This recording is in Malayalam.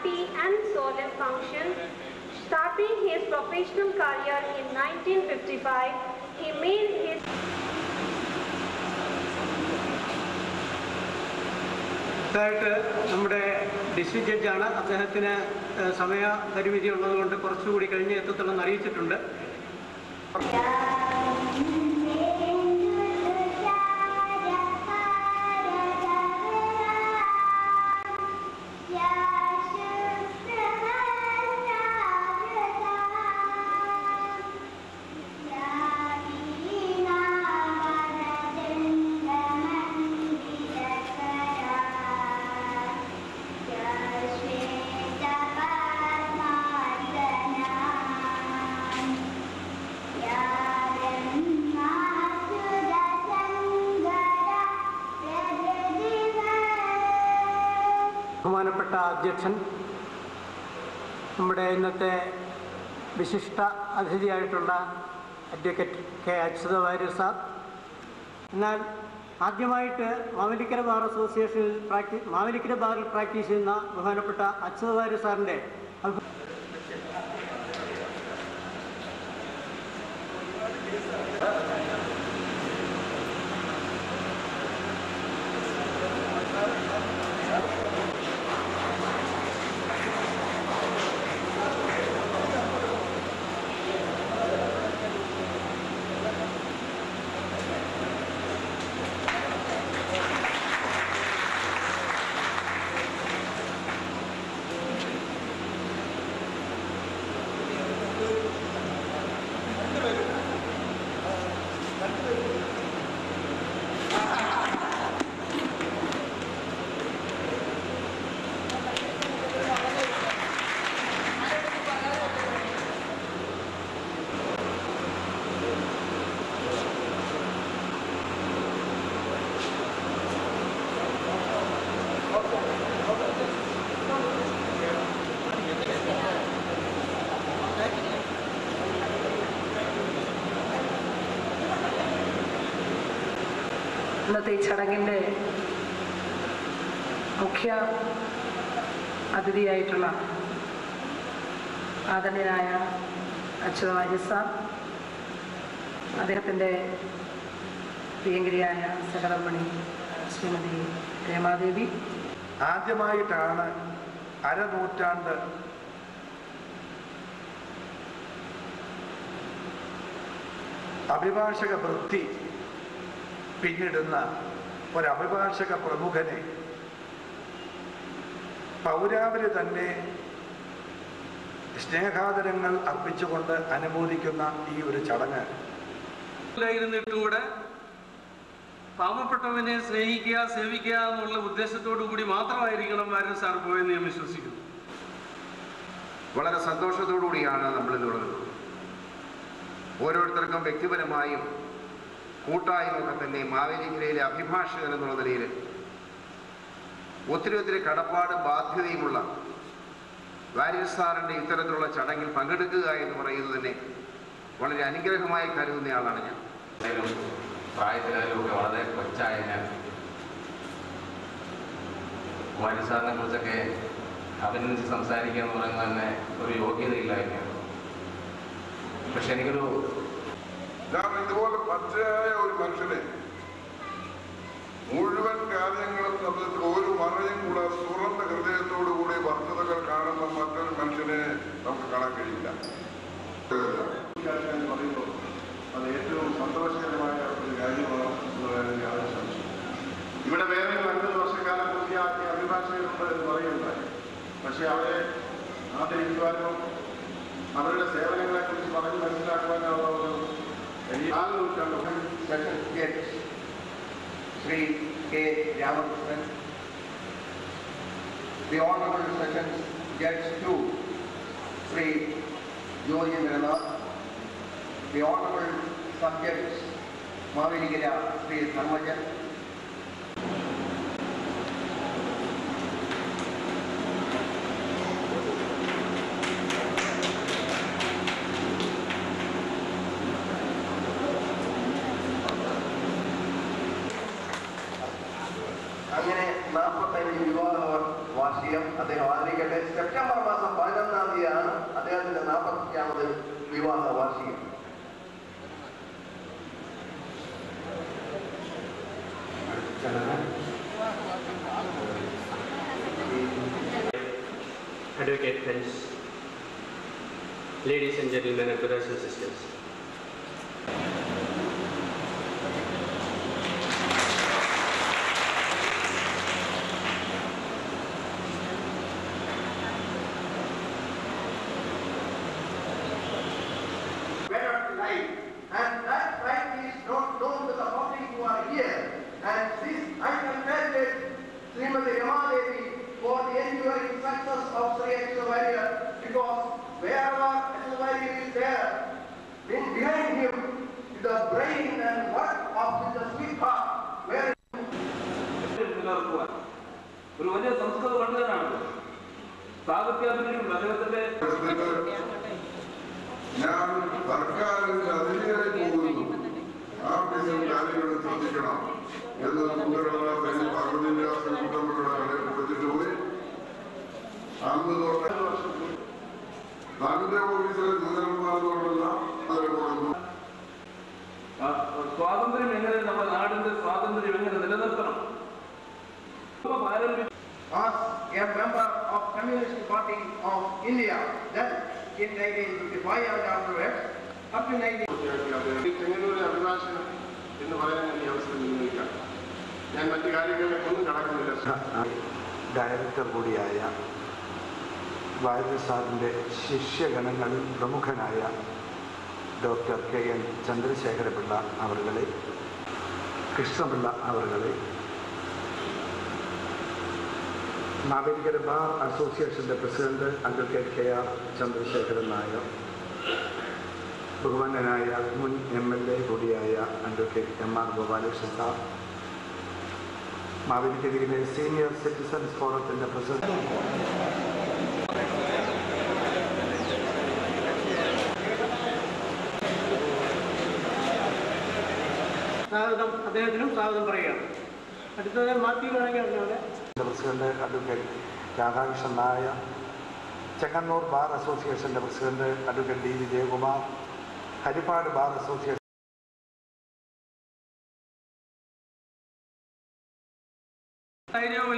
happy and solemn function. Starting his professional career in 1955, he made his നമ്മുടെ ഡിസ്ട്രിക്ട് ജഡ്ജാണ്. അദ്ദേഹത്തിന് സമയപരിമിതി ഉള്ളതുകൊണ്ട് കുറച്ചുകൂടി കഴിഞ്ഞ് എത്തത്തുള്ളെന്ന് അറിയിച്ചിട്ടുണ്ട്. ബഹുമാനപ്പെട്ട അധ്യക്ഷൻ, നമ്മുടെ ഇന്നത്തെ വിശിഷ്ട അതിഥിയായിട്ടുള്ള advocate K Achyuta Warrier sir. എന്നാൽ ആദ്യമായിട്ട് മാവേലിക്കര ബാർ അസോസിയേഷനിൽ മാവേലിക്കര ബാറിൽ പ്രാക്ടീസ് ചെയ്യുന്ന ബഹുമാനപ്പെട്ട അച്യുത വാര്യർ സാറിൻ്റെ ഇന്നത്തെ ഈ ചടങ്ങിൻ്റെ മുഖ്യ അതിഥിയായിട്ടുള്ള ആദരണീയനായ അച്യുത വാര്യർ സാർ, അദ്ദേഹത്തിൻ്റെ പ്രിയങ്കരിയായ സഹധർമ്മിണി ശ്രീമതി രമാദേവി, ആദ്യമായിട്ടാണ് അരനൂറ്റാണ്ട് അഭിഭാഷക വൃത്തി പിന്നിടുന്ന ഒരഭിഭാഷക പ്രമുഖനെ പൗരാവലി തന്നെ സ്നേഹാദരങ്ങൾ അർപ്പിച്ചുകൊണ്ട് അനുമോദിക്കുന്ന ഈ ഒരു ചടങ്ങ് ഇരുന്നിട്ടുകൂടെ പാവപ്പെട്ടവനെ സ്നേഹിക്കുക, സേവിക്കുക എന്നുള്ള ഉദ്ദേശത്തോടു കൂടി മാത്രമായിരിക്കണം വാര്യർ സാർ പോയെന്ന് ഞാൻ വിശ്വസിക്കുന്നു. വളരെ സന്തോഷത്തോടു കൂടിയാണ് നമ്മളിതുള്ളത്. ഓരോരുത്തർക്കും വ്യക്തിപരമായും കൂട്ടായ്മയൊക്കെ തന്നെ മാവേലിക്കരയിലെ അഭിഭാഷകൻ എന്നുള്ള നിലയിൽ ഒത്തിരി കടപ്പാടും ബാധ്യതയുമുള്ള വാര്യർ സാറിൻ്റെ ഇത്തരത്തിലുള്ള ചടങ്ങിൽ പങ്കെടുക്കുക എന്ന് പറയുന്നത് തന്നെ വളരെ അനുഗ്രഹമായി കരുതുന്നയാളാണ് ഞാൻ. പ്രായത്തിലൊക്കെ വളരെ കൊച്ചായ ഞാൻ വാര്യർ സാറിനെ കുറിച്ചൊക്കെ അഭിനന്ദിച്ച് സംസാരിക്കുക എന്ന് പറയുന്നത് തന്നെ ഒരു യോഗ്യതയില്ലായ്മയാണ്. പക്ഷെ എനിക്കൊരു കാരണം ഇതുപോലെ പച്ചയായ ഒരു മനുഷ്യനെ മുഴുവൻ കാര്യങ്ങളും സംബന്ധിച്ച് ഒരു മറയും കൂടാതെ തുറന്ന ഹൃദയത്തോടു കൂടി വസ്തുതകൾ കാണുന്ന മറ്റൊരു മനുഷ്യനെ നമുക്ക് കാണാൻ കഴിയില്ല. പറയുമ്പോൾ അത് ഏറ്റവും സന്തോഷകരമായ ഒരു കാര്യമാണ് എന്ന് പറയാൻ യാതൊരു സംശയം. ഇവിടെ വേറെ 50 വർഷക്കാലം പൂർത്തിയാക്കിയ അഭിഭാഷകരുണ്ട് എന്ന് പറയുന്നുണ്ടായി. പക്ഷെ അവരെ ആദരിക്കുവാനോ അവരുടെ സേവനങ്ങളെ കുറിച്ച് പറഞ്ഞ് മനസ്സിലാക്കുവാനുള്ള ഒരു session judge Shri K Ramakrishnan, the honourable session judge 2 Shri Joy Indranath, the honourable sub judge Mavelikkara Shri Dharmajan, അങ്ങനെ 45 വിവാഹ വാർഷികം അദ്ദേഹം ആദരിക്കട്ടെ. സെപ്റ്റംബർ മാസം 11-ാം തീയതിയാണ് അദ്ദേഹത്തിന്റെ 45ാമത് വിവാഹ വാർഷികം. Advocate friends, ladies and gentlemen, and brothers and sisters. And that right is not known to the public who are here. And this I congratulate Srimati Ramadevi for the enduring success of Sri Achyuta, because wherever Achyuta is there, then behind him is the brain and work of the sweetheart. Where ഒരു വലിയ സംസ്കൃത പണ്ഡിതനാണ്. സാഹിത്യാഭിനയം അദ്ദേഹത്തിന്റെ ഞാൻ സർക്കാരിന്റെ അതിലേറെ പോകുന്നു. ആ വിധം കാര്യങ്ങൾ ശ്രദ്ധിക്കണം എന്ന് അറുപതിന്യാസം കുട്ടമ്പുകളെ പ്രതിഷ്ഠിച്ചുപോയി. അന്ന് തൊട്ട് തന്റെ ഓഫീസിലെ നിലനിർത്താനുള്ള സ്വാതന്ത്ര്യം എങ്ങനെ, നമ്മുടെ നാടിന്റെ സ്വാതന്ത്ര്യം എങ്ങനെ നിലനിർത്തണം. as a member of Communist Party of India, then in 1955 and afterwards, up to 19... ചെങ്ങന്നൂരിലെ അഭിഭാഷകൻ എന്ന് പറയാൻ ഈ അവസരം വിനിയോഗിക്കാം. ഞാൻ മറ്റു കാര്യങ്ങളിലേക്ക് ഒന്നും കടക്കുന്നില്ല. ഡയറക്ടർ കൂടിയായ വാര്യർ സാറിൻ്റെ ശിഷ്യഗണങ്ങളിൽ പ്രമുഖനായ ഡോക്ടർ KN ചന്ദ്രശേഖരപിള്ള അവരുകളെ, കൃഷ്ണപിള്ള അവരുകളെ, മാവേലിക്കര ബാർ അസോസിയേഷൻ്റെ president advocate KR Chandrasekharan Nair, ബഹുമാന്യനായ മുൻ MLA കൂടിയായ അഡ്വക്കേറ്റ് MR ഗോപാലകൃഷ്ണൻ സാർ, മാവേലിക്കരയിലെ സീനിയർ സിറ്റിസൺസ് ഫോറത്തിൻ്റെ പ്രസിഡന്റ് സ്വാഗതം, അദ്ദേഹത്തിനും സ്വാഗതം പറയുകയാണ്. അടുത്തത് മാത്യു പറഞ്ഞ president advocate Radhakrishnan Nair, Chengannur bar അസോസിയേഷൻ്റെ president advocate D Vijayakumar, Haripad bar association ധൈര്യവും